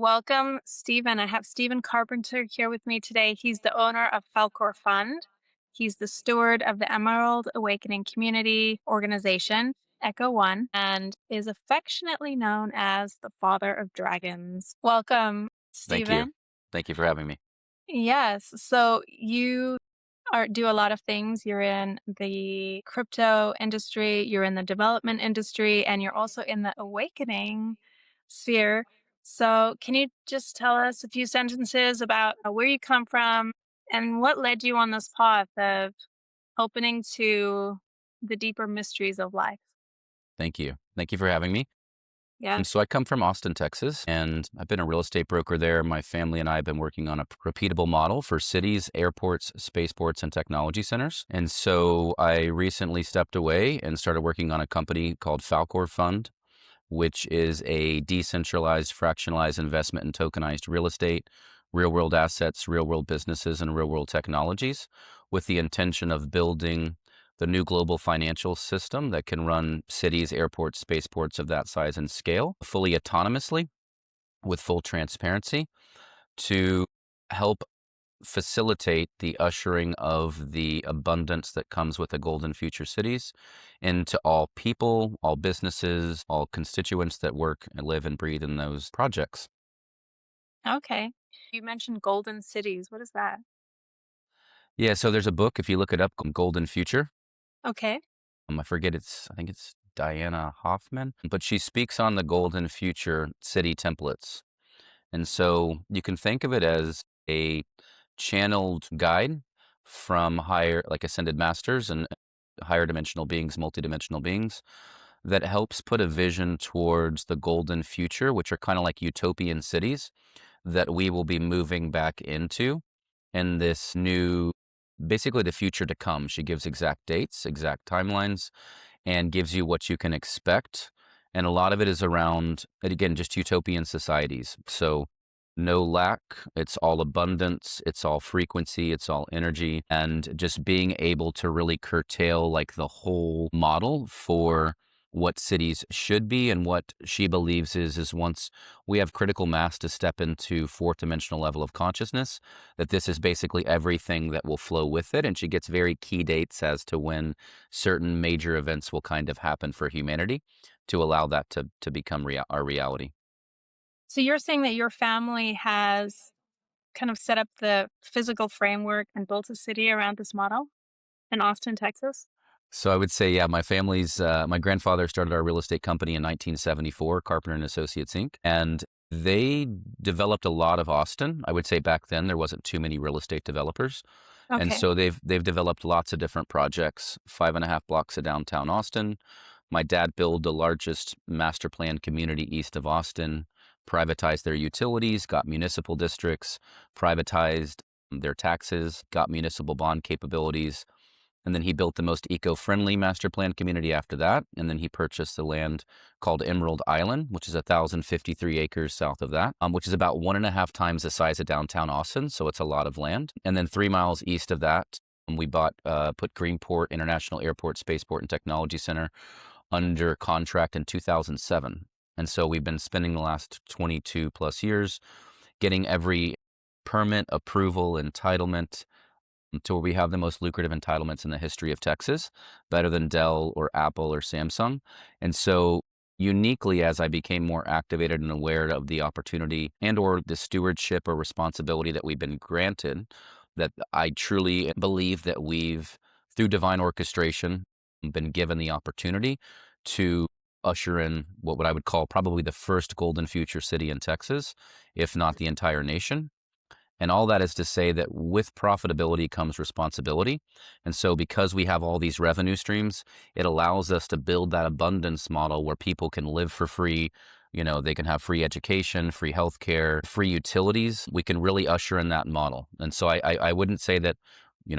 Welcome, Stephen. I have Stephen Carpenter here with me today. He's the owner of Falcor Fund. He's the steward of the Emerald Awakening Community Organization, Echo One, and is affectionately known as the father of dragons. Welcome, Thank you. Stephen. Thank you for having me. Yes. So you do a lot of things. You're in the crypto industry, you're in the development industry, and you're also in the awakening sphere. So can you just tell us a few sentences about where you come from and what led you on this path of opening to the deeper mysteries of life? Thank you. Thank you for having me. Yes. So I come from Austin, Texas, and I've been a real estate broker there. My family and I have been working on a repeatable model for cities, airports, spaceports, and technology centers. And so I recently stepped away and started working on a company called Falcor Fund, which is a decentralized, fractionalized investment in tokenized real estate, real world assets, real world businesses, and real world technologies, with the intention of building the new global financial system that can run cities, airports, spaceports of that size and scale fully autonomously with full transparency to help facilitate the ushering of the abundance that comes with the golden future cities into all people, all businesses, all constituents that work and live and breathe in those projects. Okay. You mentioned golden cities. What is that? Yeah, so there's a book, if you look it up, called Golden Future. Okay. I think it's Diana Hoffman, but she speaks on the golden future city templates. And so you can think of it as a channeled guide from higher, like ascended masters and higher dimensional beings, multidimensional beings, that helps put a vision towards the golden future, which are kind of like utopian cities that we will be moving back into in this new, basically the future to come. She gives exact dates, exact timelines, and gives you what you can expect. And a lot of it is around, and again, just utopian societies. So no lack, it's all abundance, it's all frequency, it's all energy, and just being able to really curtail like the whole model for what cities should be. And what she believes is once we have critical mass to step into fourth dimensional level of consciousness, that this is basically everything that will flow with it. And she gets very key dates as to when certain major events will kind of happen for humanity to allow that to become our reality. So you're saying that your family has kind of set up the physical framework and built a city around this model in Austin, Texas? So I would say, yeah, my grandfather started our real estate company in 1974, Carpenter and Associates Inc. And they developed a lot of Austin. I would say back then there wasn't too many real estate developers. And Okay. so they've developed lots of different projects, 5.5 blocks of downtown Austin. My dad built the largest master plan community east of Austin, privatized their utilities, got municipal districts, privatized their taxes, got municipal bond capabilities, and then he built the most eco-friendly master plan community after that. And then he purchased the land called Emerald Island, which is 1,053 acres south of that, which is about 1.5 times the size of downtown Austin. So it's a lot of land. And then 3 miles east of that, we put Greenport International Airport, Spaceport, and Technology Center under contract in 2007. And so we've been spending the last 22 plus years getting every permit, approval, entitlement, to where we have the most lucrative entitlements in the history of Texas, better than Dell or Apple or Samsung. And so uniquely, as I became more activated and aware of the opportunity and or the stewardship or responsibility that we've been granted, that I truly believe that we've, through divine orchestration, been given the opportunity to usher in what I would call probably the first golden future city in Texas, if not the entire nation. And all that is to say that with profitability comes responsibility. And so, because we have all these revenue streams, it allows us to build that abundance model where people can live for free. They can have free education, free healthcare, free utilities. We can really usher in that model. And so, I wouldn't say that,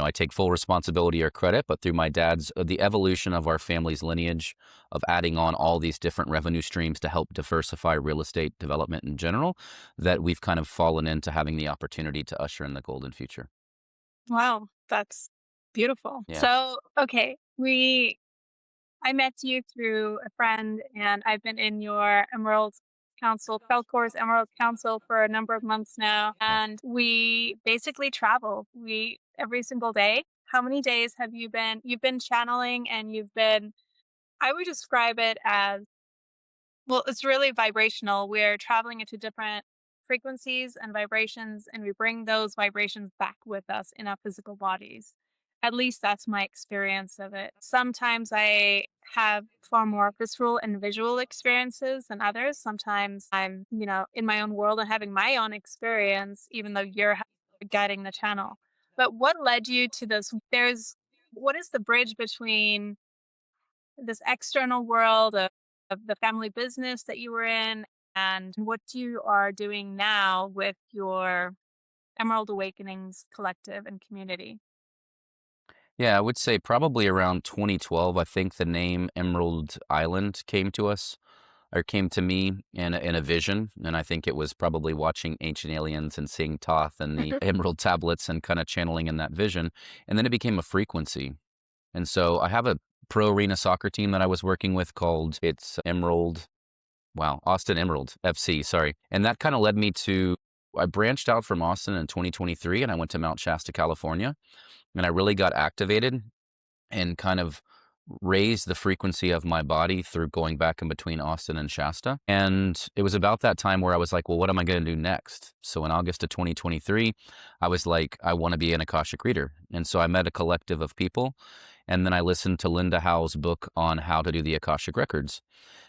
I take full responsibility or credit, but through my dad's, the evolution of our family's lineage of adding on all these different revenue streams to help diversify real estate development in general, that we've kind of fallen into having the opportunity to usher in the golden future. Wow, that's beautiful. Yeah. So, okay, I met you through a friend and I've been in your Emerald Council, Falcor's Emerald Council for a number of months now, Yeah. and we basically travel. We every single day. How many days have you've been channeling and you've been I would describe it as well, it's really vibrational. We're traveling into different frequencies and vibrations, and we bring those vibrations back with us in our physical bodies. At least that's my experience of it. Sometimes I have far more visceral and visual experiences than others. Sometimes I'm, in my own world and having my own experience, even though guiding the channel. But what led you to this? What is the bridge between this external world of the family business that you were in and what you are doing now with your Emerald Awakenings collective and community. Yeah, I would say probably around 2012, I think the name Emerald Island came to us or came to me in a vision. And I think it was probably watching Ancient Aliens and seeing Thoth and the Emerald tablets and kind of channeling in that vision. And then it became a frequency. And so I have a pro arena soccer team that I was working with called it's Emerald, wow, Austin Emerald FC, sorry. And that kind of led me to, I branched out from Austin in 2023 and I went to Mount Shasta, California. And I really got activated and kind of raised the frequency of my body through going back in between Austin and Shasta. And it was about that time where I was like, well, what am I going to do next? So in August of 2023, I was like, I want to be an Akashic reader. And so I met a collective of people. And then I listened to Linda Howe's book on how to do the Akashic records.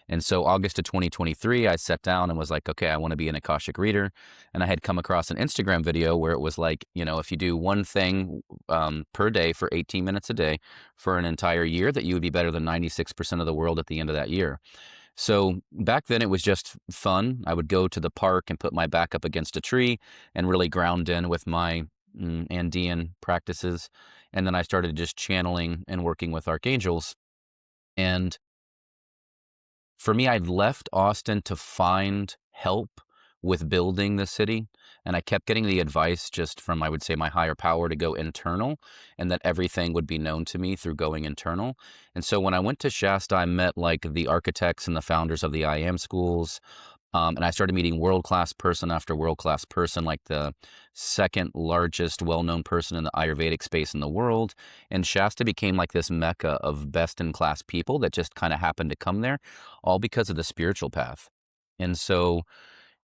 And so August of 2023, I sat down and was like, okay, I want to be an Akashic reader. And I had come across an Instagram video where it was like, if you do one thing per day for 18 minutes a day for an entire year, that you would be better than 96% of the world at the end of that year. So back then it was just fun. I would go to the park and put my back up against a tree and really ground in with my Andean practices. And then I started just channeling and working with archangels. And for me, I'd left Austin to find help with building the city. And I kept getting the advice just from, I would say, my higher power to go internal and that everything would be known to me through going internal. And so when I went to Shasta, I met like the architects and the founders of the I Am schools. And I started meeting world-class person after world-class person, like the second largest well-known person in the Ayurvedic space in the world. And Shasta became like this mecca of best-in-class people that just kind of happened to come there, all because of the spiritual path. And so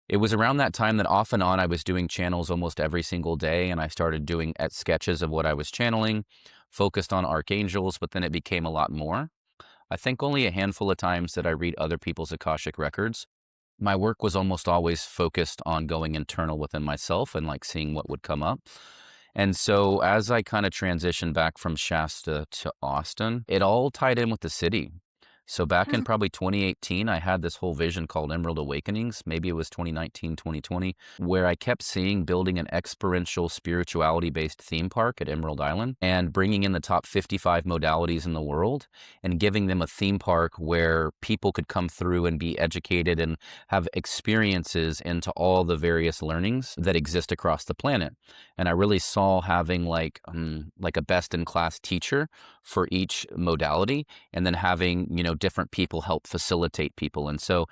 it was around that time that off and on I was doing channels almost every single day. And I started doing sketches of what I was channeling, focused on archangels, but then it became a lot more. I think only a handful of times that I read other people's Akashic records. My work was almost always focused on going internal within myself and like seeing what would come up. And so as I kind of transitioned back from Shasta to Austin, it all tied in with the city. So back in probably 2018, I had this whole vision called Emerald Awakenings. Maybe it was 2019, 2020, where I kept seeing building an experiential spirituality-based theme park at Emerald Island and bringing in the top 55 modalities in the world and giving them a theme park where people could come through and be educated and have experiences into all the various learnings that exist across the planet. And I really saw having like a best-in-class teacher for each modality and then having, different people help facilitate people. And so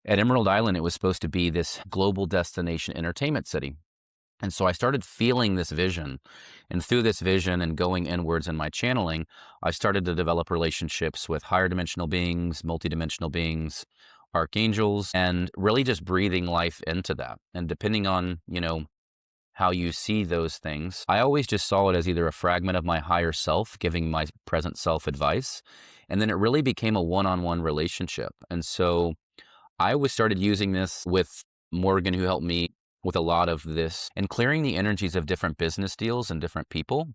at Emerald Island, it was supposed to be this global destination entertainment city. And so I started feeling this vision. And through this vision and going inwards in my channeling, I started to develop relationships with higher dimensional beings, multidimensional beings, archangels, and really just breathing life into that. And depending on, how you see those things. I always just saw it as either a fragment of my higher self giving my present self advice, and then it really became a one-on-one relationship. And so I was started using this with Morgan, who helped me with a lot of this and clearing the energies of different business deals and different people.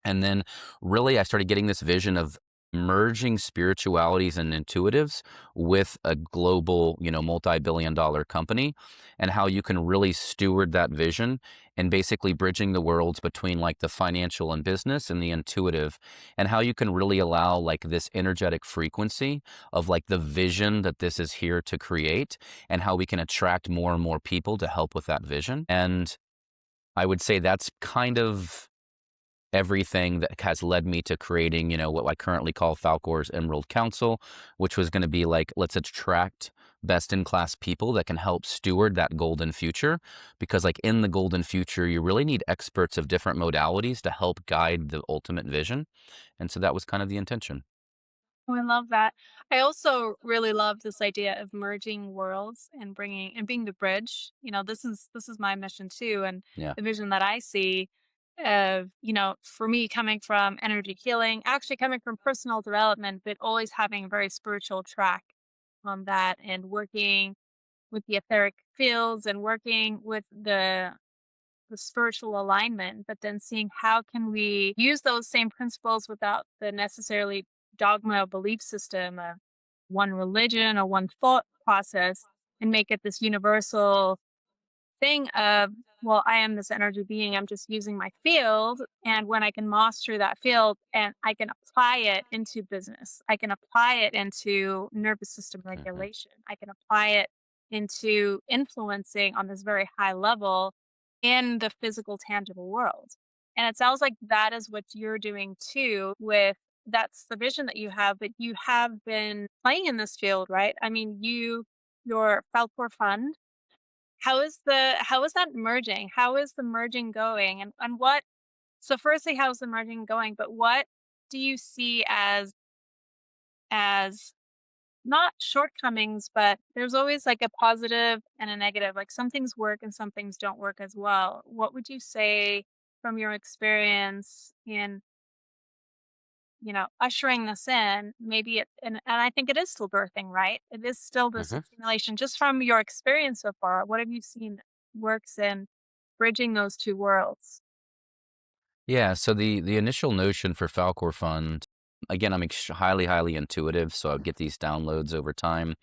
And then really I started getting this vision of merging spiritualities and intuitives with a global, multi-billion dollar company and how you can really steward that vision and basically bridging the worlds between like the financial and business and the intuitive and how you can really allow like this energetic frequency of like the vision that this is here to create and how we can attract more and more people to help with that vision. And I would say that's kind of everything that has led me to creating, what I currently call Falcor's Emerald Council, which was going to be like, let's attract best in class people that can help steward that golden future. Because, like, in the golden future, you really need experts of different modalities to help guide the ultimate vision. And so that was kind of the intention. Oh, I love that. I also really love this idea of merging worlds and bringing and being the bridge. This is my mission too, and Yeah. the vision that I see of, for me coming from energy healing, actually coming from personal development, but always having a very spiritual track on that and working with the etheric fields and working with the spiritual alignment, but then seeing how can we use those same principles without the necessarily dogma or belief system of one religion or one thought process and make it this universal thing of, well, I am this energy being, I'm just using my field. And when I can master that field and I can apply it into business, I can apply it into nervous system Mhm. regulation, I can apply it into influencing on this very high level in the physical, tangible world. And it sounds like that is what you're doing too, with that's the vision that you have, but you have been playing in this field, right? I mean, your Falcor Fund, how is that merging? How is the merging going? And what so firstly, how's the merging going? But what do you see as not shortcomings, but there's always like a positive and a negative. Like some things work and some things don't work as well. What would you say from your experience in, ushering this in? Maybe and I think it is still birthing, right? It is still this Mhm. accumulation. Just from your experience so far, what have you seen works in bridging those two worlds? Yeah, so the initial notion for Falcor Fund, again, I'm highly, highly intuitive, so I'd get these downloads over time,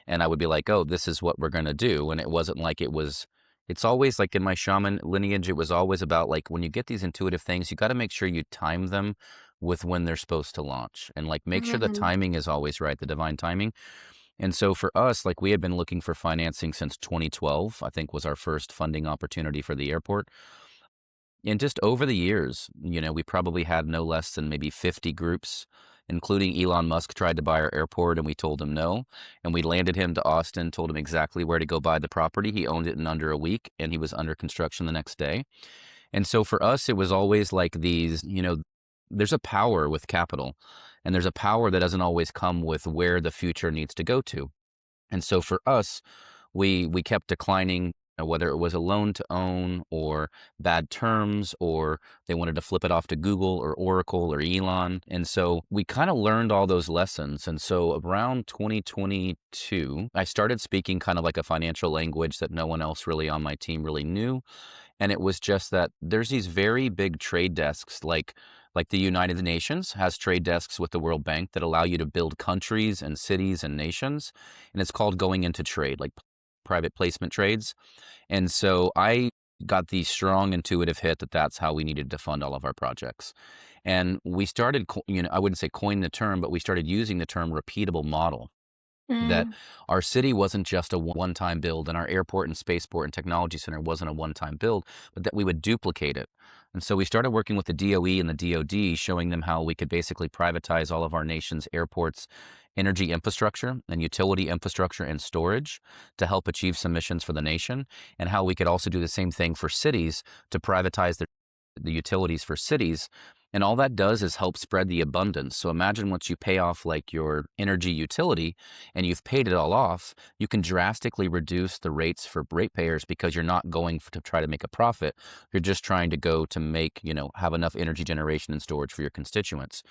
and I would be like, "Oh, this is what we're gonna do," and it wasn't like it was. It's always like in my shaman lineage, it was always about like when you get these intuitive things, you got to make sure you time them with when they're supposed to launch, and like make sure the Mhm. timing is always right, the divine timing. And so for us, like we had been looking for financing since 2012, I think was our first funding opportunity for the airport. And just over the years, we probably had no less than maybe 50 groups, including Elon Musk tried to buy our airport and we told him no. And we landed him to Austin, told him exactly where to go buy the property. He owned it in under a week and he was under construction the next day. And so for us, it was always like these, there's a power with capital and there's a power that doesn't always come with where the future needs to go to. And so for us, we kept declining, whether it was a loan to own or bad terms, or they wanted to flip it off to Google or Oracle or Elon. And so we kind of learned all those lessons. And so around 2022, I started speaking kind of like a financial language that no one else really on my team really knew. And it was just that there's these very big trade desks, like the United Nations has trade desks with the World Bank that allow you to build countries and cities and nations, and it's called going into trade, like private placement trades. And so I got the strong intuitive hit that that's how we needed to fund all of our projects. And we started, I wouldn't say coin the term, but we started using the term repeatable model, that Mm. our city wasn't just a one-time build and our airport and spaceport and technology center wasn't a one-time build, but that we would duplicate it. And so we started working with the DOE and the DOD, showing them how we could basically privatize all of our nation's airports, energy infrastructure and utility infrastructure and storage to help achieve some missions for the nation, and how we could also do the same thing for cities to privatize the utilities for cities. And all that does is help spread the abundance. So imagine once you pay off like your energy utility and you've paid it all off, you can drastically reduce the rates for ratepayers because you're not going to try to make a profit. You're just trying to go to make, have enough energy generation and storage for your constituents.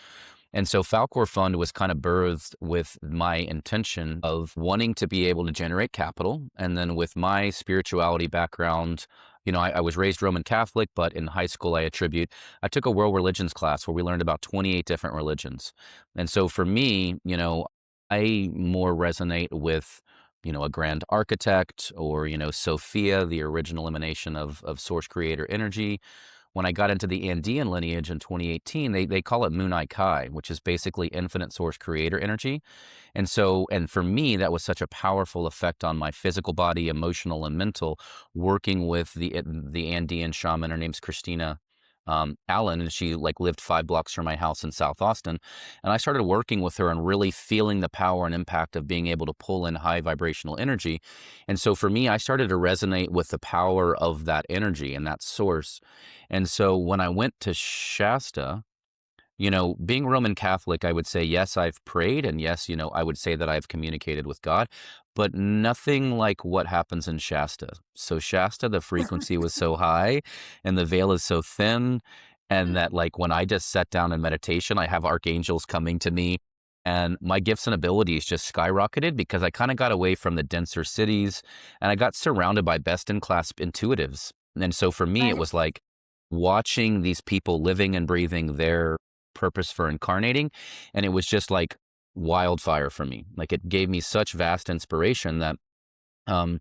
And so Falcor Fund was kind of birthed with my intention of wanting to be able to generate capital. And then with my spirituality background, I was raised Roman Catholic, but in high school, I took a world religions class where we learned about 28 different religions. And so for me, I more resonate with, a grand architect or, Sophia, the original emanation of source creator energy. When I got into the Andean lineage in 2018, they call it Munai Kai, which is basically infinite source creator energy. And for me, that was such a powerful effect on my physical body, emotional and mental, working with the Andean shaman. Her name's Christina. Alan, and she like lived 5 blocks from my house in South Austin. And I started working with her and really feeling the power and impact of being able to pull in high vibrational energy. And so for me, I started to resonate with the power of that energy and that source. And so when I went to Shasta, being Roman Catholic, I would say, yes, I've prayed. And yes, I would say that I've communicated with God, but nothing like what happens in Shasta. So, Shasta, the frequency was so high and the veil is so thin. And that, like, when I just sat down in meditation, I have archangels coming to me. And my gifts and abilities just skyrocketed because I kind of got away from the denser cities and I got surrounded by best in class intuitives. And so for me, it was Nice. like watching these people living and breathing their purpose for incarnating. And it was just like wildfire for me. Like it gave me such vast inspiration that um,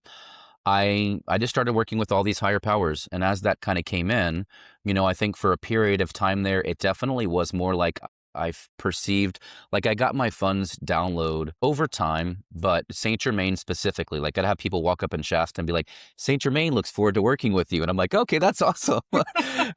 I just started working with all these higher powers. And as that kind of came in, I think for a period of time there, it definitely was more like I've perceived like I got my funds download over time, but Saint Germain specifically, like I'd have people walk up in Shasta and be like, Saint Germain looks forward to working with you. And I'm like, okay, that's awesome.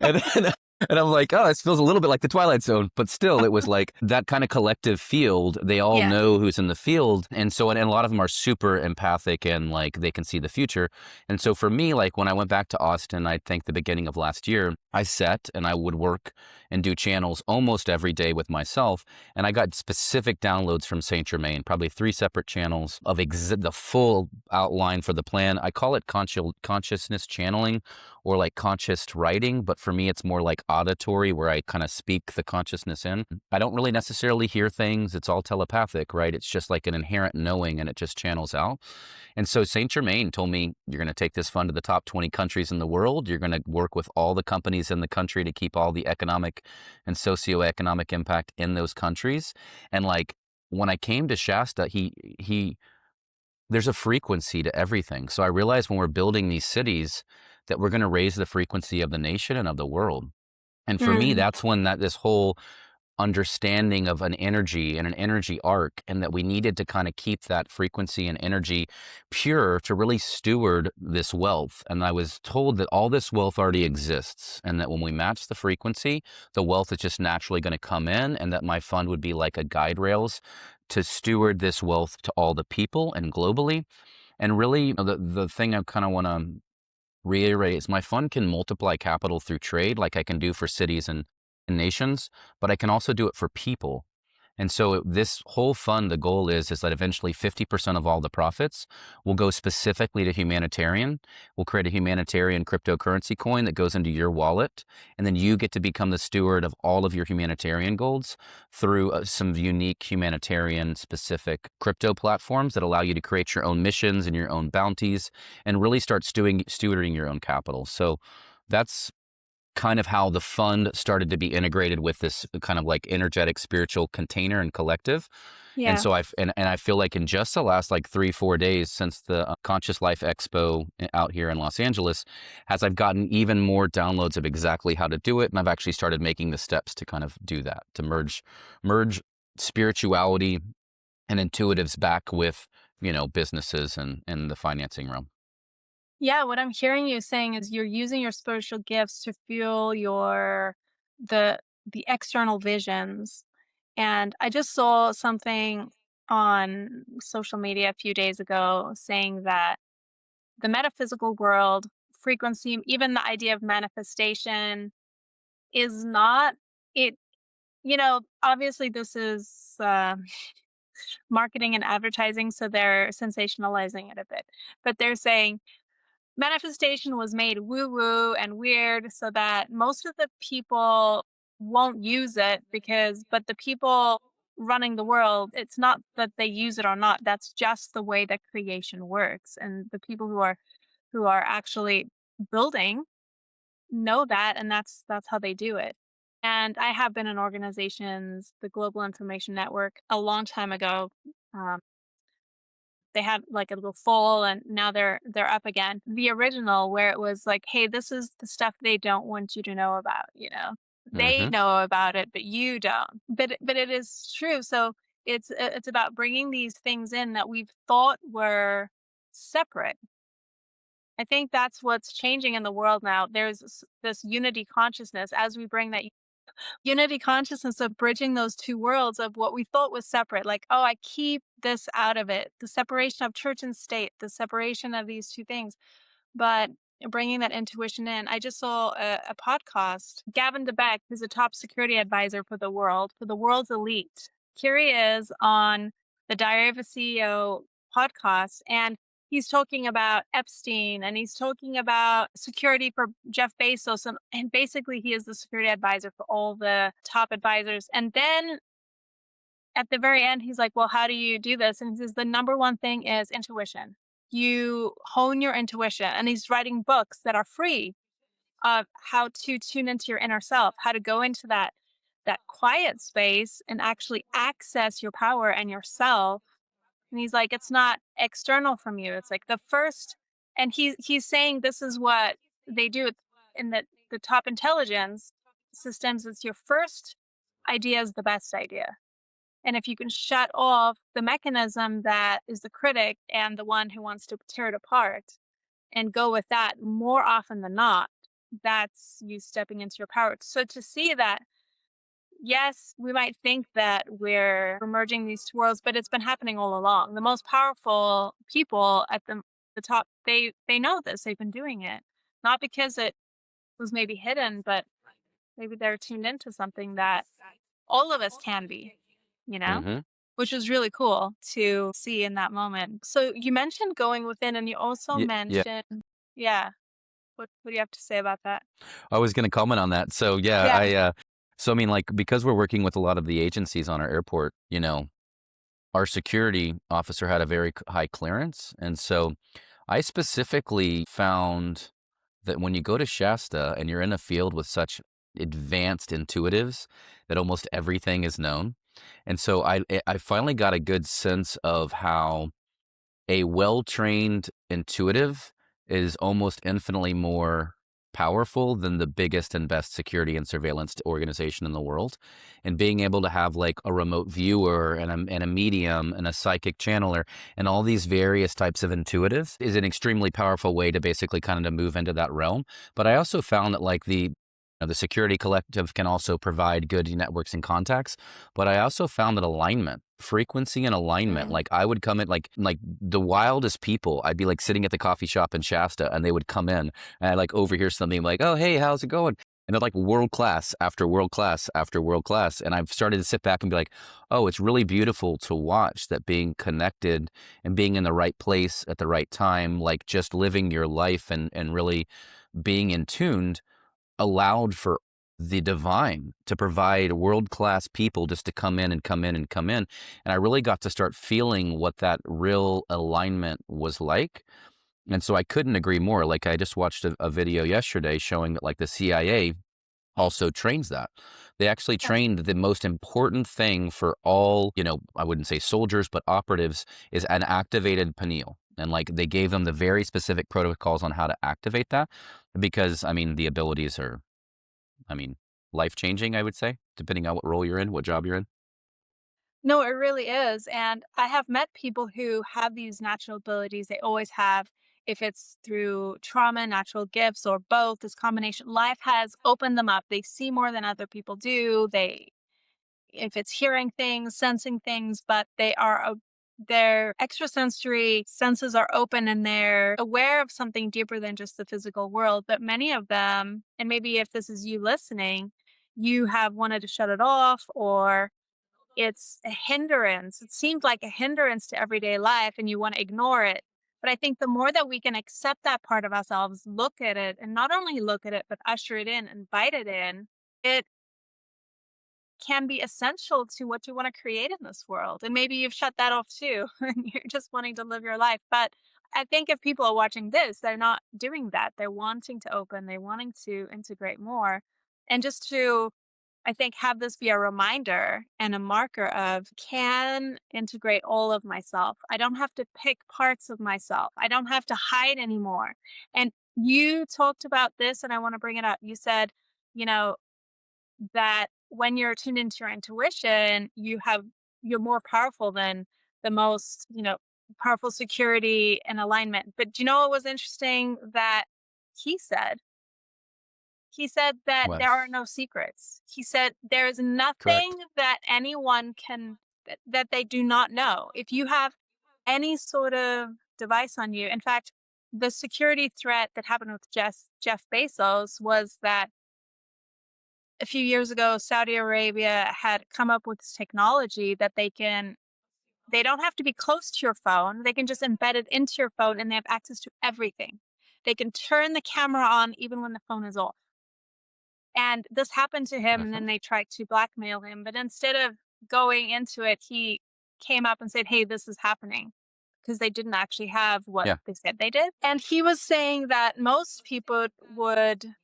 and then and I'm like, oh, this feels a little bit like the Twilight Zone, but still, it was like that kind of collective field. They all Yeah. know who's in the field. And so, and a lot of them are super empathic and like they can see the future. And so for me, like when I went back to Austin, I think the beginning of last year, I sat and I would work and do channels almost every day with myself. And I got specific downloads from Saint Germain, probably 3 separate channels of the full outline for the plan. I call it consciousness channeling or like conscious writing, but for me, it's more like auditory where I kind of speak the consciousness in. I don't really necessarily hear things. It's all telepathic, right? It's just like an inherent knowing and it just channels out. And so Saint Germain told me, you're going to take this fund to the top 20 countries in the world. You're going to work with all the companies in the country to keep all the economic and socioeconomic impact in those countries. And like when I came to Shasta, there's a frequency to everything. So I realized when we're building these cities that we're going to raise the frequency of the nation and of the world. And for me, Mm. that's when this whole understanding of an energy and an energy arc, and that we needed to kind of keep that frequency and energy pure to really steward this wealth. And I was told that all this wealth already exists, and that when we match the frequency, the wealth is just naturally going to come in, and that my fund would be like a guide rails to steward this wealth to all the people and globally. And really, the thing I kind of want to reiterate is my fund can multiply capital through trade like I can do for cities and nations, but I can also do it for people. And so this whole fund, the goal is that eventually 50% of all the profits will go specifically to humanitarian. We'll create a humanitarian cryptocurrency coin that goes into your wallet, and then you get to become the steward of all of your humanitarian goals through some unique humanitarian specific crypto platforms that allow you to create your own missions and your own bounties and really start stewarding your own capital. So that's kind of how the fund started to be integrated with this kind of like energetic spiritual container and collective. And Yeah. so I feel like in just the last like 3-4 days since the Conscious Life Expo out here in Los Angeles, as I've gotten even more downloads of exactly how to do it, and I've actually started making the steps to kind of do that, to merge spirituality and intuitives back with businesses and the financing realm. Yeah, what I'm hearing you saying is you're using your spiritual gifts to fuel the the external visions. And I just saw something on social media a few days ago saying that the metaphysical world, frequency, even the idea of manifestation is not it, obviously this is marketing and advertising, so they're sensationalizing it a bit. But they're saying manifestation was made woo woo and weird so that most of the people won't use it but the people running the world, it's not that they use it or not. That's just the way that creation works. And the people who are actually building know that, and that's how they do it. And I have been in organizations, the Global Information Network, a long time ago. Um, they had like a little fall and now they're up again. The original where it was like, "Hey, this is the stuff they don't want you to know about," you know? They Hmm. know about it, but you don't. But it is true. So it's about bringing these things in that we've thought were separate I think that's what's changing in the world now. There's this unity consciousness as we bring that unity consciousness of bridging those two worlds of what we thought was separate. Like, oh, I keep this out of it. The separation of church and state, the separation of these two things. But bringing that intuition in, I just saw a podcast. Gavin DeBeck, who's a top security advisor for the world's elite. Here he is on the Diary of a CEO podcast, and he's talking about Epstein and he's talking about security for Jeff Bezos. And basically, he is the security advisor for all the top advisors. And then at the very end, he's like, well, how do you do this? And he says, the number one thing is intuition. You hone your intuition. And he's writing books that are free of how to tune into your inner self, how to go into that quiet space and actually access your power and yourself. And he's like, it's not external from you. It's like the first, and he's saying this is what they do in the top intelligence systems. It's your first idea is the best idea. And if you can shut off the mechanism that is the critic and the one who wants to tear it apart and go with that more often than not, that's you stepping into your power. So to see that, yes, we might think that we're merging these two worlds, but it's been happening all along. The most powerful people at the top, they know this. They've been doing it. Not because it was maybe hidden, but maybe they're tuned into something that all of us can be, you know? Hmm. Which was really cool to see in that moment. So you mentioned going within and you also Yeah, yeah. mentioned yeah, what do you have to say about that? I was going to comment on that. So yeah, Yeah. so I mean, like because we're working with a lot of the agencies on our airport, our security officer had a very high clearance, and so I specifically found that when you go to Shasta and you're in a field with such advanced intuitives that almost everything is known. And so I finally got a good sense of how a well-trained intuitive is almost infinitely more powerful than the biggest and best security and surveillance organization in the world. And being able to have like a remote viewer and a medium and a psychic channeler and all these various types of intuitives is an extremely powerful way to basically kind of move into that realm. But I also found that like the security collective can also provide good networks and contacts. But I also found that alignment, frequency and alignment, Mm. like I would come in like the wildest people. I'd be like sitting at the coffee shop in Shasta and they would come in and I like overhear something like, oh, hey, how's it going? And they're like world class after world class after world class. And I've started to sit back and be like, oh, it's really beautiful to watch that being connected and being in the right place at the right time, like just living your life and really being in tuned allowed for the divine to provide world class people just to come in and come in and come in. And I really got to start feeling what that real alignment was like. And so I couldn't agree more. Like I just watched a video yesterday showing that like the CIA also trains that. They actually Yeah. trained the most important thing for all, I wouldn't say soldiers, but operatives is an activated pineal. And like they gave them the very specific protocols on how to activate that because I mean the abilities are, I mean, life changing, I would say, depending on what role you're in, what job you're in. No, it really is. And I have met people who have these natural abilities. They always have, if it's through trauma, natural gifts, or both, this combination. Life has opened them up. They see more than other people do. They, if it's hearing things, sensing things, but their extrasensory senses are open and they're aware of something deeper than just the physical world. But many of them, and maybe if this is you listening, you have wanted to shut it off or it's a hindrance. It seems like a hindrance to everyday life and you want to ignore it. But I think the more that we can accept that part of ourselves, look at it, and not only look at it, but usher it in, invite it in, it can be essential to what you want to create in this world. And maybe you've shut that off too, and you're just wanting to live your life. But I think if people are watching this, they're not doing that. They're wanting to open, they're wanting to integrate more. And just to I think have this be a reminder and a marker of can integrate all of myself. I don't have to pick parts of myself. I don't have to hide anymore. And you talked about this and I want to bring it up. You said, you know, that when you're tuned into your intuition, you're more powerful than the most, powerful security and alignment. But do you know what was interesting that he said? He said that Well, there are no secrets. He said there is correct. nothing that anyone can that they do not know. If you have any sort of device on you, in fact, the security threat that happened with Jeff Bezos was that a few years ago, Saudi Arabia had come up with this technology that they don't have to be close to your phone. They can just embed it into your phone and they have access to everything. They can turn the camera on even when the phone is off. And this happened to him, and Mhm. then they tried to blackmail him. But instead of going into it, he came up and said, "Hey, this is happening." Because they didn't actually have what Yeah, they said they did. And he was saying that most people would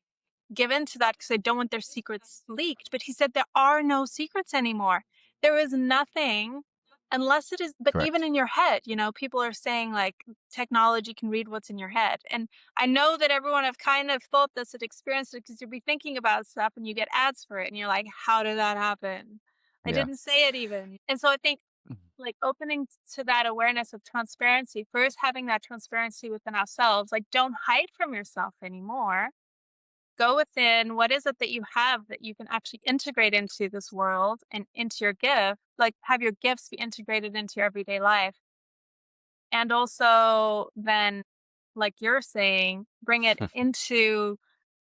give in to that because they don't want their secrets leaked. But he said there are no secrets anymore. There is nothing unless it is, but even correct. in your head, people are saying like technology can read what's in your head. And I know that everyone have kind of thought this had experienced it because you'll be thinking about stuff and you get ads for it and you're like, how did that happen? I Yeah. didn't say it even. And so I think like opening to that awareness of transparency, first having that transparency within ourselves, like don't hide from yourself anymore. Go within what is it that you have that you can actually integrate into this world and into your gift, like have your gifts be integrated into your everyday life. And also then, like you're saying, bring it into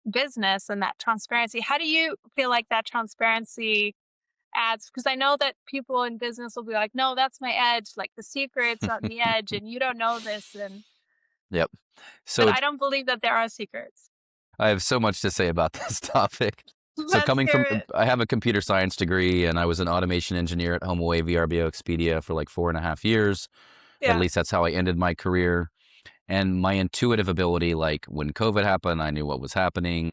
business and that transparency. How do you feel like that transparency adds? Because I know that people in business will be like, no, that's my edge, like the secrets on the edge, and you don't know this. And Yep. but So I don't believe that there are secrets. I have so much to say about this topic. So Let's coming hear from, it. I have a computer science degree, and I was an automation engineer at HomeAway, VRBO, Expedia for like 4.5 years. At Yeah, least that's how I ended my career. And my intuitive ability, like when COVID happened, I knew what was happening.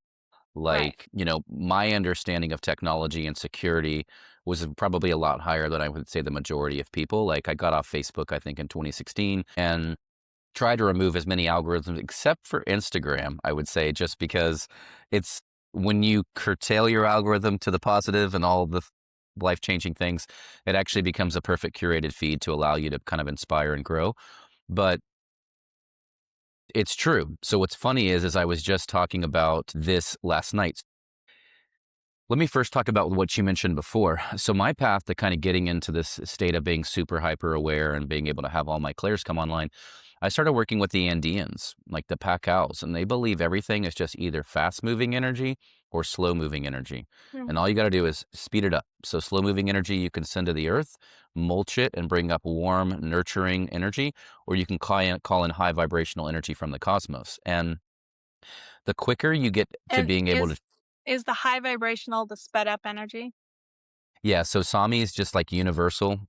right. Like, my understanding of technology and security was probably a lot higher than I would say the majority of people. Like, I got off Facebook, I think, in 2016 and tried to remove as many algorithms except for Instagram, I would say, just because it's when you curtail your algorithm to the positive and all the life changing things, it actually becomes a perfect curated feed to allow you to kind of inspire and grow. But it's true. So what's funny is I was just talking about this last night. Let me first talk about what you mentioned before. So my path to kind of getting into this state of being super hyper aware and being able to have all my clairs come online, I started working with the Andeans, like the Pacals, and they believe everything is just either fast moving energy or slow moving energy. And all Mhm. you got to do is speed it up. So slow moving energy you can send to the earth, mulch it and bring up warm, nurturing energy, or you can call in high vibrational energy from the cosmos. And the quicker you get to And being able to. is the high vibrational the sped up energy? Yeah, so Sami is just like universal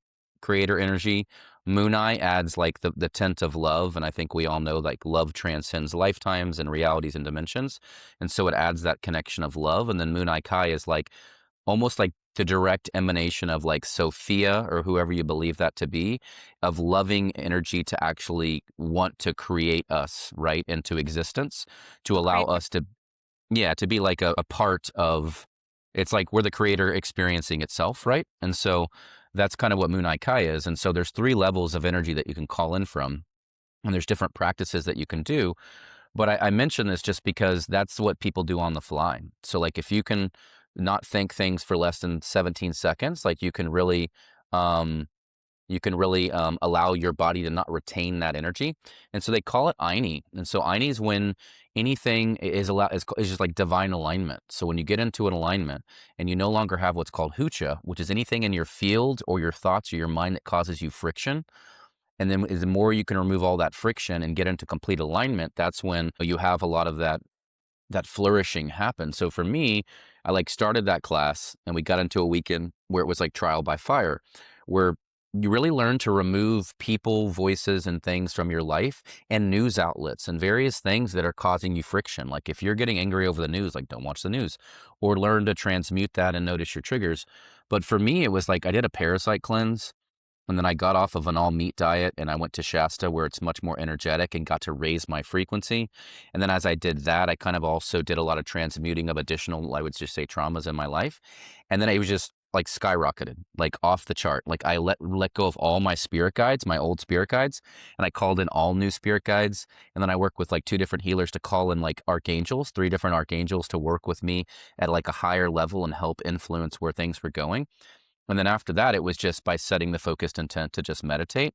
creator energy. Moonai adds like the tint of love, and I think we all know like love transcends lifetimes and realities and dimensions, and so it adds that connection of love. And then Moonai Kai is like almost like the direct emanation of like Sophia or whoever you believe that to be, of loving energy to actually want to create us right into existence, to allow Create the us to yeah, to be like a part of it's like we're the creator experiencing itself, right? And so that's kind of what Moon Kai is. And so there's three levels of energy that you can call in from, and there's different practices that you can do. But I mention this just because that's what people do on the fly. So like if you can not think things for less than 17 seconds, like um, you can really allow your body to not retain that energy. And so they call it Aini. And so Aini is when anything is just like divine alignment. So when you get into an alignment and you no longer have what's called hucha, which is anything in your field or your thoughts or your mind that causes you friction. And then the more you can remove all that friction and get into complete alignment, that's when you have a lot of that flourishing happened. So for me, I like started that class and we got into a weekend where it was like trial by fire, where you really learn to remove people, voices, and things from your life and news outlets and various things that are causing you friction. Like if you're getting angry over the news, like don't watch the news or learn to transmute that and notice your triggers. But for me, it was like I did a parasite cleanse and then I got off of an all meat diet and I went to Shasta where it's much more energetic and got to raise my frequency. And then as I did that, I kind of also did a lot of transmuting of additional, I would just say traumas in my life. And then it was just like skyrocketed, like off the chart. Like I let go of all my spirit guides, my old spirit guides, and I called in all new spirit guides. And then I work with like two different healers to call in like archangels, three different archangels to work with me at like a higher level and help influence where things were going. And then after that, it was just by setting the focused intent to just meditate.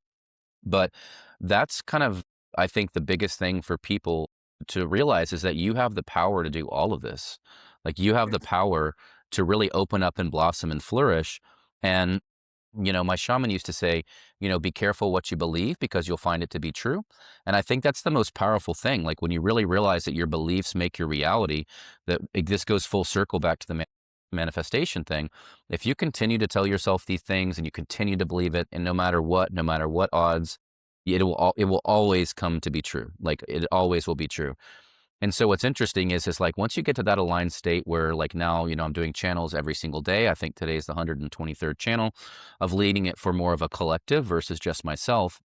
But that's kind of, I think, the biggest thing for people to realize is that you have the power to do all of this. Like you have the power to really open up and blossom and flourish. And, my shaman used to say, be careful what you believe because you'll find it to be true. And I think that's the most powerful thing. Like when you really realize that your beliefs make your reality, this goes full circle back to the manifestation thing. If you continue to tell yourself these things and you continue to believe it, and no matter what odds, it will always come to be true. Like it always will be true. And so what's interesting is like once you get to that aligned state where like now, I'm doing channels every single day. I think today's the 123rd channel of leading it for more of a collective versus just myself,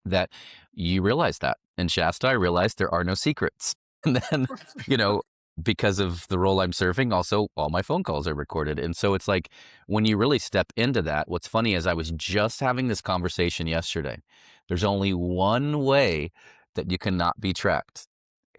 that you realize that. In Shasta, I realized there are no secrets. And then, you know, because of the role I'm serving, also all my phone calls are recorded. And so it's like when you really step into that, what's funny is I was just having this conversation yesterday. There's only one way that you cannot be tracked,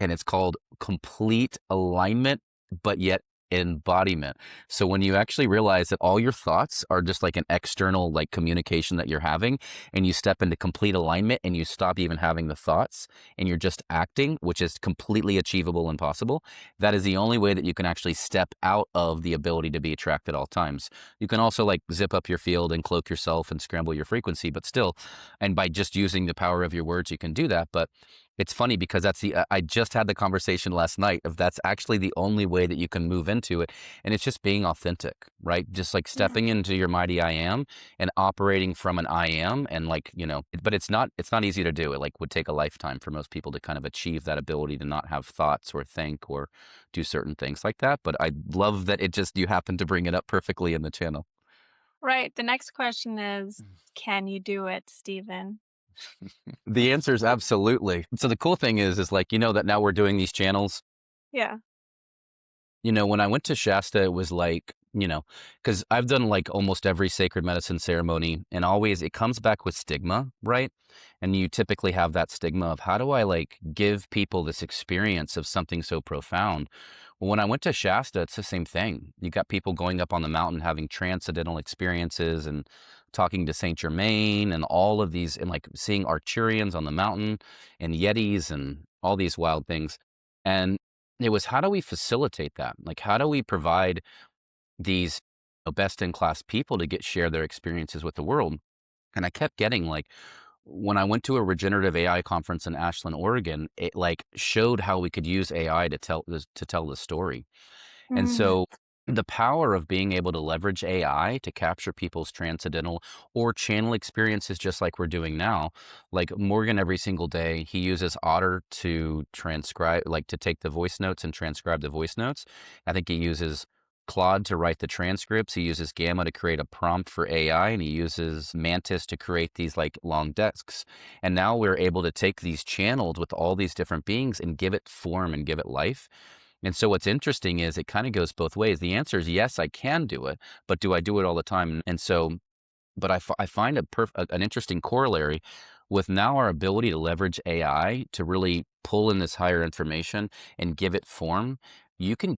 and it's called complete alignment, but yet embodiment. So when you actually realize that all your thoughts are just like an external like communication that you're having, and you step into complete alignment and you stop even having the thoughts and you're just acting, which is completely achievable and possible, that is the only way that you can actually step out of the ability to be attracted at all times. You can also like zip up your field and cloak yourself and scramble your frequency, but still, and by just using the power of your words, you can do that. But it's funny because I just had the conversation last night of that's actually the only way that you can move into it. And it's just being authentic, right? Just like stepping Mm. into your mighty I am and operating from an I am. And like, but it's not easy to do. It like would take a lifetime for most people to kind of achieve that ability to not have thoughts or think or do certain things like that. But I love that you happen to bring it up perfectly in the channel. Right. The next question is, can you do it, Stephen? The answer is absolutely. So the cool thing is like, that now we're doing these channels. Yeah. When I went to Shasta, it was like, because I've done like almost every sacred medicine ceremony, and always it comes back with stigma, right? And you typically have that stigma of how do I like give people this experience of something so profound? Well, when I went to Shasta, it's the same thing. You got people going up on the mountain having transcendental experiences and talking to Saint Germain and all of these, and like seeing Arcturians on the mountain and Yetis and all these wild things. And it was how do we facilitate that? Like, how do we provide these best in class people to share their experiences with the world? And I kept getting like, when I went to a regenerative AI conference in Ashland, Oregon, it like showed how we could use AI to tell the story. And Mm. so the power of being able to leverage AI to capture people's transcendental or channel experiences, just like we're doing now. Like Morgan, every single day, he uses Otter to transcribe, like to take the voice notes and transcribe the voice notes. I think he uses Claude to write the transcripts. He uses Gamma to create a prompt for AI, and he uses Mantis to create these like long decks. And now we're able to take these channels with all these different beings and give it form and give it life. And so what's interesting is it kind of goes both ways. The answer is yes, I can do it, but do I do it all the time? And so, but I find an interesting corollary with now our ability to leverage AI to really pull in this higher information and give it form. You can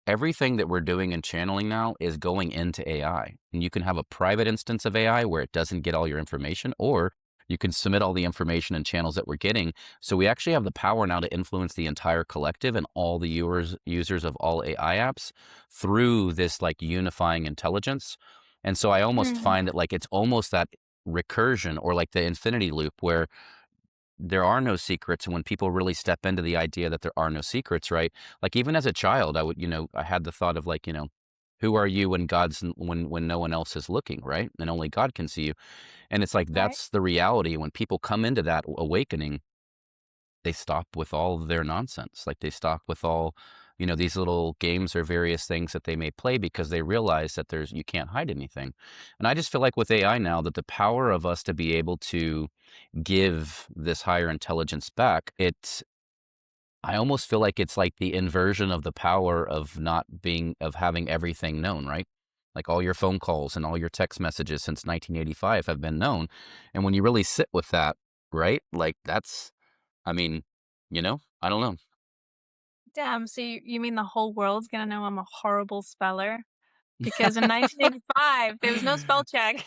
Everything that we're doing and channeling now is going into AI. And you can have a private instance of AI where it doesn't get all your information, or you can submit all the information and channels that we're getting. So we actually have the power now to influence the entire collective and all the users of all AI apps through this like unifying intelligence. And so I almost Mm. find that like it's almost that recursion or like the infinity loop where there are no secrets. And when people really step into the idea that there are no secrets, right? Like even as a child, I had the thought of like, who are you when when no one else is looking, right? And only God can see you. And it's like, Right. that's the reality. When people come into that awakening, they stop with all their nonsense. Like they stop with all, these little games or various things that they may play because they realize that you can't hide anything. And I just feel like with AI now that the power of us to be able to give this higher intelligence back, I almost feel like it's like the inversion of the power of not being, of having everything known, right? Like all your phone calls and all your text messages since 1985 have been known. And when you really sit with that, right? Like that's, I mean, I don't know. Damn, so you mean the whole world's gonna know I'm a horrible speller? Because in 1985, there was no spell check.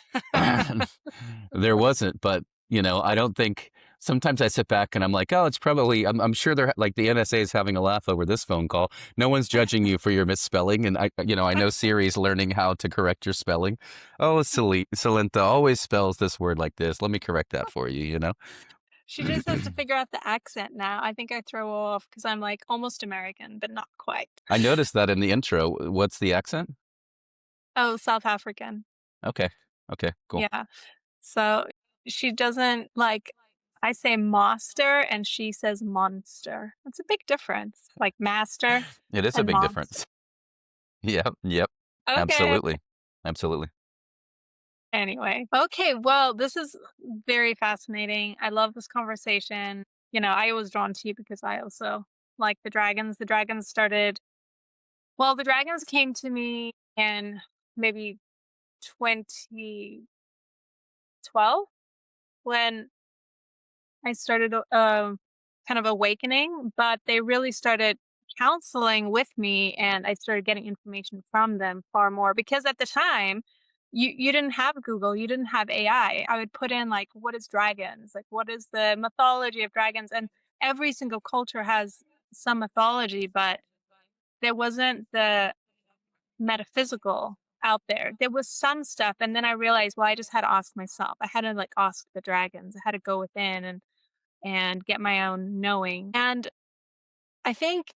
There wasn't, but, I don't think sometimes I sit back and I'm like, "Oh, it's probably I'm sure they're like, the NSA is having a laugh over this phone call. No one's judging you for your misspelling." And I know Siri's learning how to correct your spelling. "Oh, Celenta always spells this word like this. Let me correct that for you," you know? She just has to figure out the accent now. I think I throw her off because 'cause I'm, like, almost American, but not quite. I noticed that in the intro. What's the accent? Oh, South African. Okay. Okay, cool. Yeah. So, she doesn't like I say "master" and she says "monster." It's a big difference, like master It is a and big monster. difference. Yep, yep. Okay. Absolutely. Absolutely. Anyway. Okay, well, this is very fascinating. I love this conversation. I was drawn to you because I also like the dragons. The dragons came to me in maybe 2012 when I started kind of awakening, but they really started counseling with me and I started getting information from them far more because at the time you didn't have Google, you didn't have AI. I would put in like what is dragons? Like what is the mythology of dragons? And every single culture has some mythology, but there wasn't the metaphysical out there. There was some stuff and then I realized well I just had to ask myself. I had to like ask the dragons. I had to go within and get my own knowing. And I think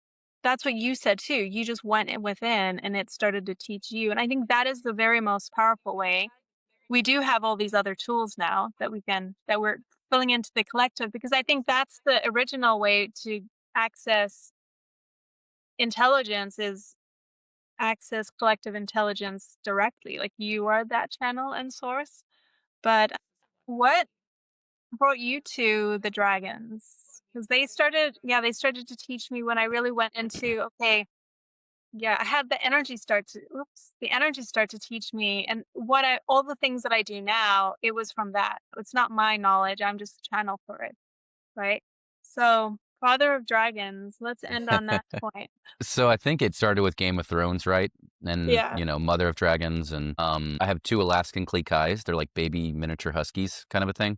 that's what you said too. You just went within and it started to teach you. And I think that is the very most powerful way. We do have all these other tools now that we're filling into the collective because I think that's the original way to access intelligence is access collective intelligence directly. Like you are that channel and source. But what brought you to the dragons? Because they started to teach me when I really went into, okay, yeah, I had the energy start to teach me. And all the things that I do now, it was from that. It's not my knowledge. I'm just a channel for it. Right. So, Father of Dragons, let's end on that point. So I think it started with Game of Thrones, right? And, Yeah. Mother of Dragons, and I have 2 Alaskan Kleekais. They're like baby miniature huskies kind of a thing.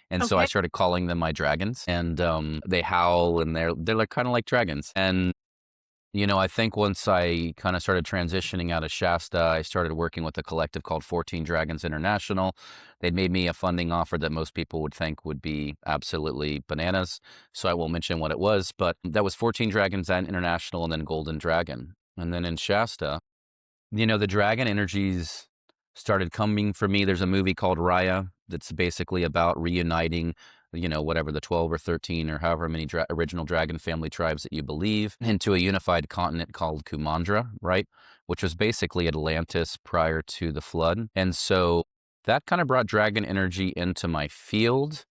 And so I Okay. started calling them my dragons, and they howl and they're like kind of like dragons. And I think once I kind of started transitioning out of Shasta, I started working with a collective called 14 Dragons International. They'd made me a funding offer that most people would think would be absolutely bananas. So I won't mention what it was, but that was 14 Dragons and International and then Golden Dragon. And then in Shasta, the dragon energies started coming for me. There's a movie called Raya that's basically about reuniting, whatever the 12 or 13 or however many original dragon family tribes that you believe into a unified continent called Kumandra, right? Which was basically Atlantis prior to the flood. And so that kind of brought dragon energy into my field.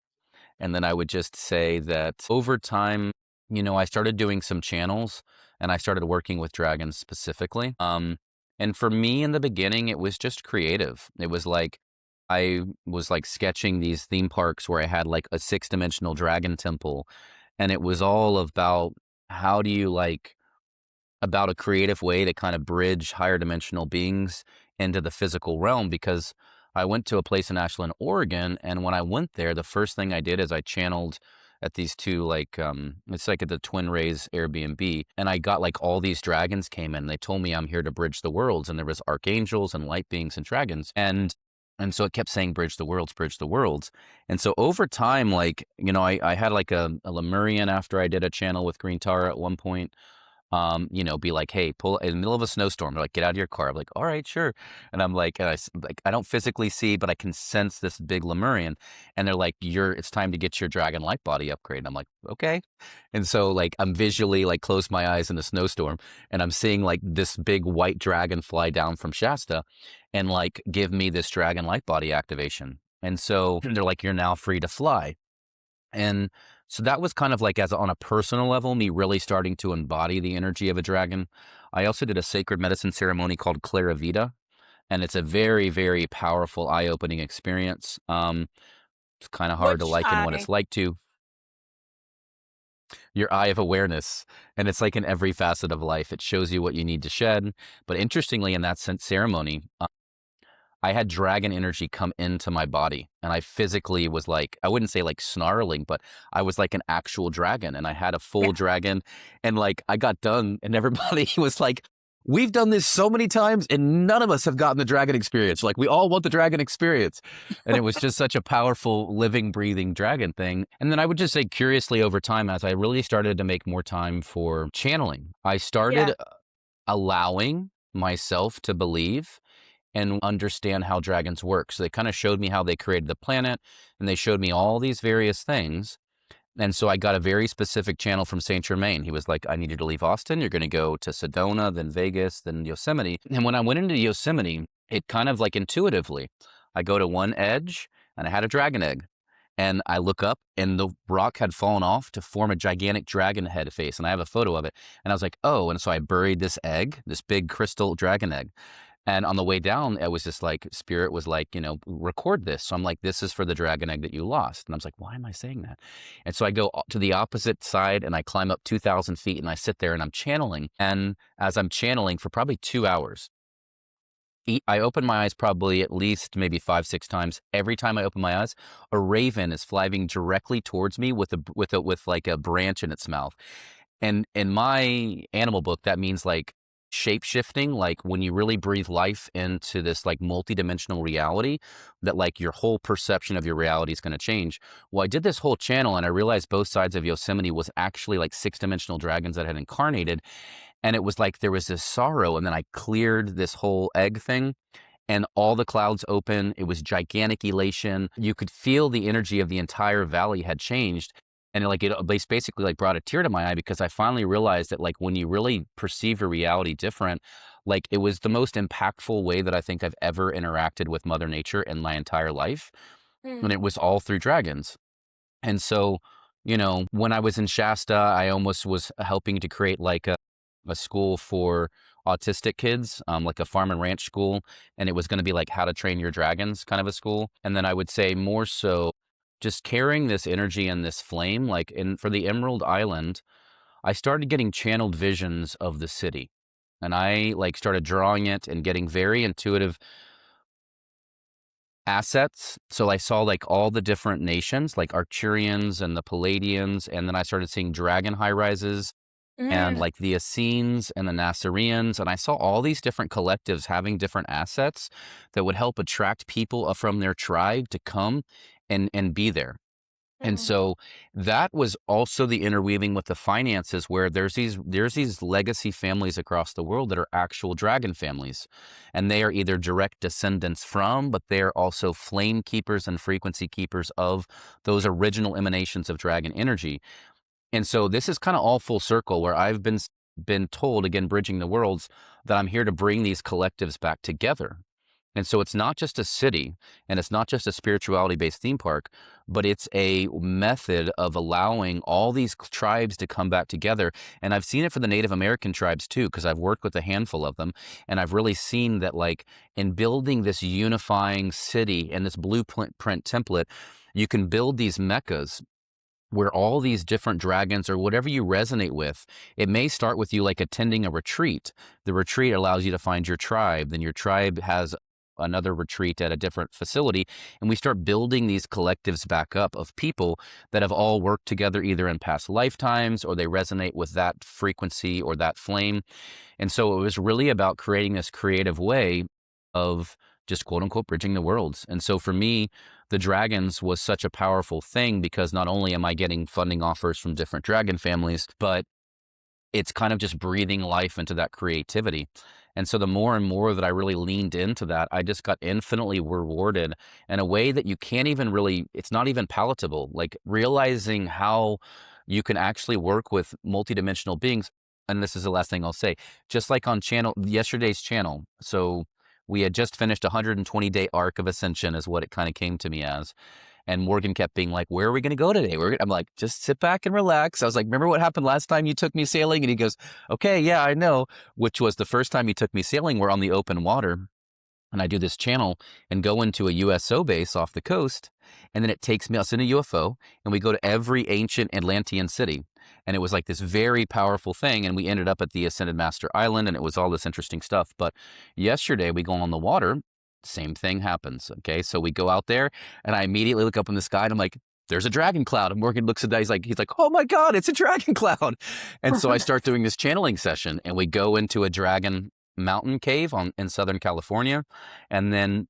And then I would just say that over time, I started doing some channels and I started working with dragons specifically. And for me in the beginning, it was just creative. It was like I was like sketching these theme parks where I had like a 6-dimensional dragon temple. And it was all about how do you like about a creative way to kind of bridge higher dimensional beings into the physical realm because I went to a place in Ashland, Oregon, and when I went there, the first thing I did is I channeled at these two like it's like at the Twin Rays Airbnb, and I got like all these dragons came in. They told me I'm here to bridge the worlds, and there was archangels and light beings and dragons, and so it kept saying bridge the worlds. And so over time, like, I had like a Lemurian after I did a channel with Green Tara at one point, be like, "Hey, pull in the middle of a snowstorm." They're like, "Get out of your car." I'm like, "All right, sure." And I'm like, like I don't physically see, but I can sense this big Lemurian. And they're like, It's time to get your dragon light body upgrade." And I'm like, "Okay." And so like I'm visually like close my eyes in a snowstorm, and I'm seeing like this big white dragon fly down from Shasta, and like give me this dragon light body activation. And so they're like, "You're now free to fly." And so that was kind of like as on a personal level, me really starting to embody the energy of a dragon. I also did a sacred medicine ceremony called Clara Vita. and it's a very, very powerful, eye-opening experience. It's kind of hard to Which liken what eye? it's like to your eye of awareness, and it's like in every facet of life. It shows you what you need to shed. But interestingly, in that ceremony, I had dragon energy come into my body, and I physically was like, I wouldn't say like snarling, but I was like an actual dragon, and I had a full Yeah. dragon, and like I got done, and everybody was like, we've done this so many times, and none of us have gotten the dragon experience. Like, we all want the dragon experience. And it was just such a powerful, living, breathing dragon thing. And then I would just say, curiously, over time, as I really started to make more time for channeling, I Yeah. started allowing myself to believe and understand how dragons work. So they kind of showed me how they created the planet, and they showed me all these various things. And so I got a very specific channel from Saint Germain. He was like, I need you to leave Austin. You're going to go to Sedona, then Vegas, then Yosemite. And when I went into Yosemite, it kind of like intuitively, I go to one edge and I had a dragon egg. And I look up and the rock had fallen off to form a gigantic dragon head face. And I have a photo of it. And I was like, oh. And so I buried this egg, this big crystal dragon egg. And on the way down, it was just like, Spirit was like, record this. So I'm like, this is for the dragon egg that you lost. And I was like, why am I saying that? And so I go to the opposite side and I climb up 2,000 feet and I sit there and I'm channeling. And as I'm channeling for probably 2 hours, I open my eyes probably at least maybe 5, 6 times. Every time I open my eyes, a raven is flying directly towards me with like a branch in its mouth. And in my animal book, that means like shape shifting, like when you really breathe life into this like multidimensional reality, that like your whole perception of your reality is going to change. Well, I did this whole channel and I realized both sides of Yosemite was actually like 6 dimensional dragons that had incarnated. And it was like there was this sorrow. And then I cleared this whole egg thing and all the clouds open. It was gigantic elation. You could feel the energy of the entire valley had changed. And it basically like brought a tear to my eye because I finally realized that like when you really perceive your reality different, like it was the most impactful way that I think I've ever interacted with Mother Nature in my entire life. And Mm. it was all through dragons. And so, when I was in Shasta, I almost was helping to create like a school for autistic kids, like a farm and ranch school. And it was going to be like how to train your dragons kind of a school. And then I would say more so just carrying this energy and this flame, like for the Emerald Island, I started getting channeled visions of the city. And I like started drawing it and getting very intuitive assets. So I saw like all the different nations, like Arcturians and the Palladians, and then I started seeing dragon high rises and Mm. like the Essenes and the Nassereans. And I saw all these different collectives having different assets that would help attract people from their tribe to come and be there. And Mm. so that was also the interweaving with the finances where there's these legacy families across the world that are actual dragon families. And they are either direct descendants from, but they're also flame keepers and frequency keepers of those original emanations of dragon energy. And so this is kind of all full circle where I've been told, again, bridging the worlds, that I'm here to bring these collectives back together. And so it's not just a city and it's not just a spirituality based theme park, but it's a method of allowing all these tribes to come back together. And I've seen it for the Native American tribes too, because I've worked with a handful of them. And I've really seen that, like, in building this unifying city and this blueprint template, you can build these meccas where all these different dragons or whatever you resonate with, it may start with you like attending a retreat. The retreat allows you to find your tribe, then your tribe has another retreat at a different facility, and we start building these collectives back up of people that have all worked together either in past lifetimes or they resonate with that frequency or that flame. And so it was really about creating this creative way of just quote unquote bridging the worlds. And so for me, the dragons was such a powerful thing because not only am I getting funding offers from different dragon families, but it's kind of just breathing life into that creativity. And so the more and more that I really leaned into that, I just got infinitely rewarded in a way that you can't even really, it's not even palatable. Like realizing how you can actually work with multidimensional beings. And this is the last thing I'll say, just like on yesterday's channel. So we had just finished a 120-day arc of ascension is what it kind of came to me as. And Morgan kept being like, where are we going to go today? I'm like, just sit back and relax. I was like, remember what happened last time you took me sailing? And he goes, okay, yeah, I know, which was the first time he took me sailing. We're on the open water. and I do this channel and go into a USO base off the coast, and then it takes me us in a UFO, and we go to every ancient Atlantean city. And it was like this very powerful thing, and we ended up at the Ascended Master Island, and it was all this interesting stuff. But yesterday we go on the water, same thing happens. Okay, so we go out there, and I immediately look up in the sky, and I'm like, "There's a dragon cloud." And Morgan looks at that. He's like, "Oh my God, it's a dragon cloud!" And so I start doing this channeling session, and we go into a dragon mountain cave in Southern California, and then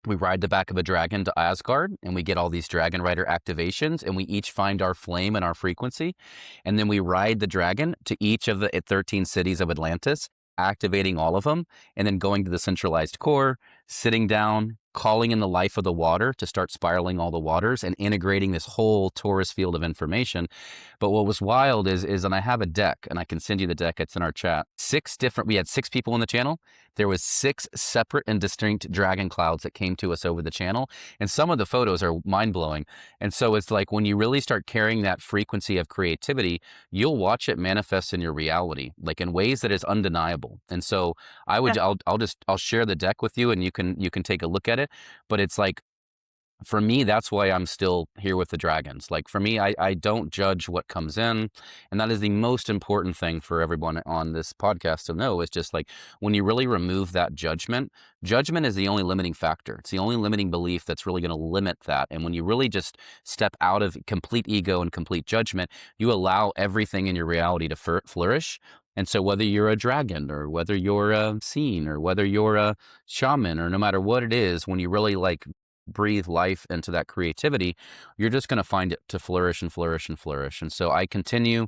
we ride the back of a dragon to Asgard, and we get all these dragon rider activations, and we each find our flame and our frequency, and then we ride the dragon to each of the 13 cities of Atlantis, activating all of them, and then going to the centralized core, sitting down, calling in the life of the water to start spiraling all the waters and integrating this whole torus field of information. But what was wild is, and I have a deck, and I can send you the deck. It's in our chat. We had 6 people on the channel. There was 6 separate and distinct dragon clouds that came to us over the channel, and some of the photos are mind blowing. And so it's like when you really start carrying that frequency of creativity, you'll watch it manifest in your reality, like in ways that is undeniable. And so Yeah. I'll share the deck with you, and you can take a look at it. But it's like, for me, that's why I'm still here with the dragons. Like for me, I don't judge what comes in. And that is the most important thing for everyone on this podcast to know, is just like, when you really remove that judgment is the only limiting factor. It's the only limiting belief that's really going to limit that. And when you really just step out of complete ego and complete judgment, you allow everything in your reality to flourish. And so whether you're a dragon, or whether you're a scene, or whether you're a shaman, or no matter what it is, when you really like breathe life into that creativity, you're just going to find it to flourish and flourish and flourish. And so I continue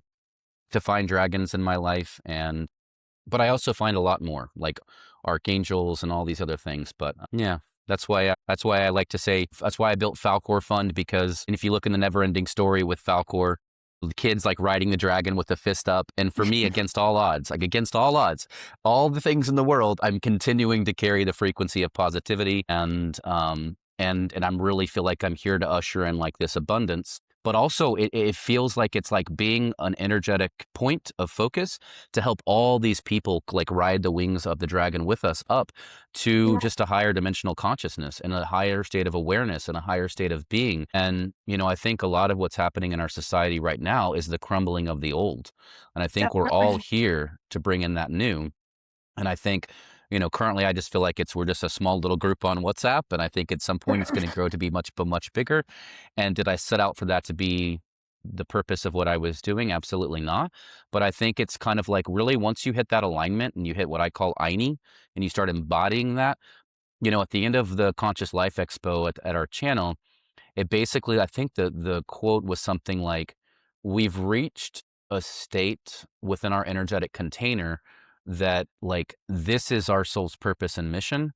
to find dragons in my life, but I also find a lot more, like archangels and all these other things. But yeah, that's why I like to say, that's why I built Falcor Fund, because if you look in the never ending story with Falcor, the kids like riding the dragon with the fist up. And for me, against all odds, all the things in the world, I'm continuing to carry the frequency of positivity, and I'm really feel like I'm here to usher in like this abundance. But also it feels like it's like being an energetic point of focus to help all these people like ride the wings of the dragon with us up to Yeah. just a higher dimensional consciousness and a higher state of awareness and a higher state of being. And, I think a lot of what's happening in our society right now is the crumbling of the old. And I think we're all Definitely. here to bring in that new. And I think, currently I just feel like we're just a small little group on WhatsApp. And I think at some point it's going to grow to be much bigger. And did I set out for that to be the purpose of what I was doing? Absolutely not. But I think it's kind of like, really, once you hit that alignment and you hit what I call Aini, and you start embodying that, at the end of the Conscious Life Expo at our channel, it basically, I think the quote was something like, "We've reached a state within our energetic container that like this is our soul's purpose and mission,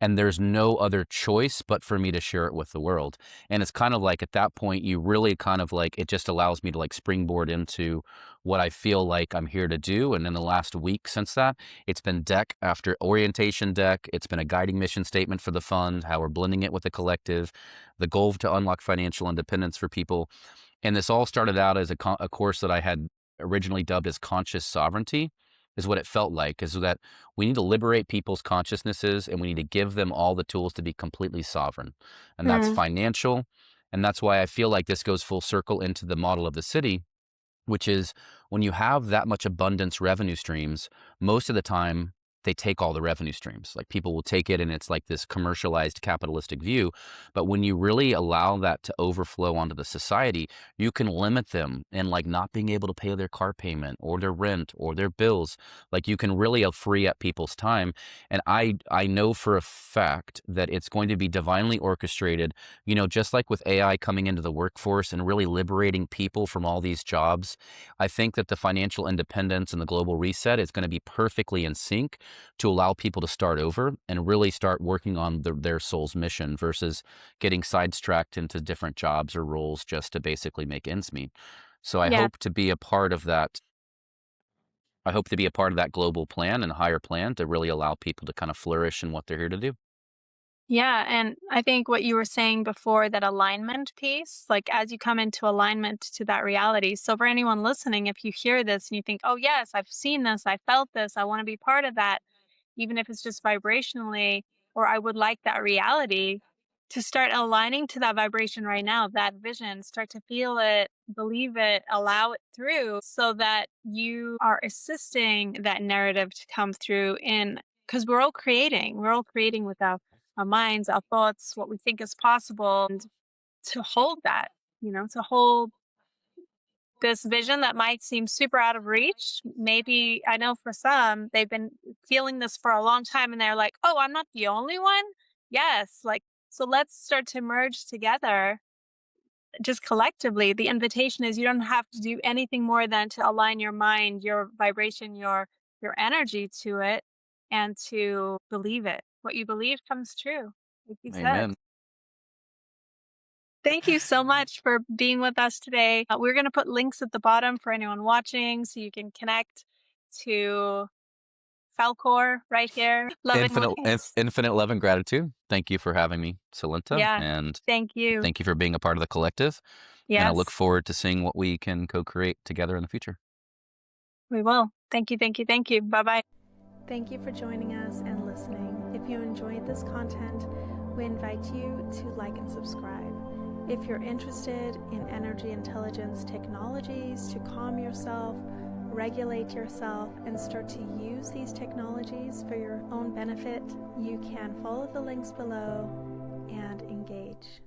and there's no other choice but for me to share it with the world." And it's kind of like at that point, you really kind of like, it just allows me to like springboard into what I feel like I'm here to do. And in the last week since that, it's been deck after orientation deck. It's been a guiding mission statement for the fund, how we're blending it with the collective, the goal to unlock financial independence for people. And this all started out as a course that I had originally dubbed as Conscious Sovereignty, is what it felt like, is that we need to liberate people's consciousnesses, and we need to give them all the tools to be completely sovereign. And that's Mm. financial. And that's why I feel like this goes full circle into the model of the city, which is, when you have that much abundance revenue streams, most of the time they take all the revenue streams. Like, people will take it and it's like this commercialized capitalistic view. But when you really allow that to overflow onto the society, you can limit them in like not being able to pay their car payment or their rent or their bills. Like, you can really free up people's time. And I know for a fact that it's going to be divinely orchestrated, just like with AI coming into the workforce and really liberating people from all these jobs. I think that the financial independence and the global reset is going to be perfectly in sync to allow people to start over and really start working on their soul's mission, versus getting sidetracked into different jobs or roles just to basically make ends meet. So I Yeah. hope to be a part of that. I hope to be a part of that global plan and higher plan to really allow people to kind of flourish in what they're here to do. Yeah, and I think what you were saying before, that alignment piece, like as you come into alignment to that reality. So for anyone listening, if you hear this and you think, "Oh yes, I've seen this, I felt this, I want to be part of that," even if it's just vibrationally, or I would like that reality, to start aligning to that vibration right now, that vision, start to feel it, believe it, allow it through so that you are assisting that narrative to come through in, because we're all creating with our minds, our thoughts, what we think is possible, and to hold that, to hold this vision that might seem super out of reach. Maybe I know for some, they've been feeling this for a long time and they're like, oh, I'm not the only one. Yes. Like, so let's start to merge together just collectively. The invitation is you don't have to do anything more than to align your mind, your vibration, your energy to it and to believe it. What you believe comes true, like you said. Amen. Thank you so much for being with us today. We're going to put links at the bottom for anyone watching so you can connect to Falcor right here. Loving links. Infinite love and gratitude. Thank you for having me, Salinta, Yeah. and Thank you. thank you for being a part of the collective. And I look Yes, forward to seeing what we can co-create together in the future. we will. Thank you. Thank you. Thank you. Bye bye. Thank you for joining us and listening. If you enjoyed this content, we invite you to like and subscribe. If you're interested in energy intelligence technologies to calm yourself, regulate yourself, and start to use these technologies for your own benefit, you can follow the links below and engage.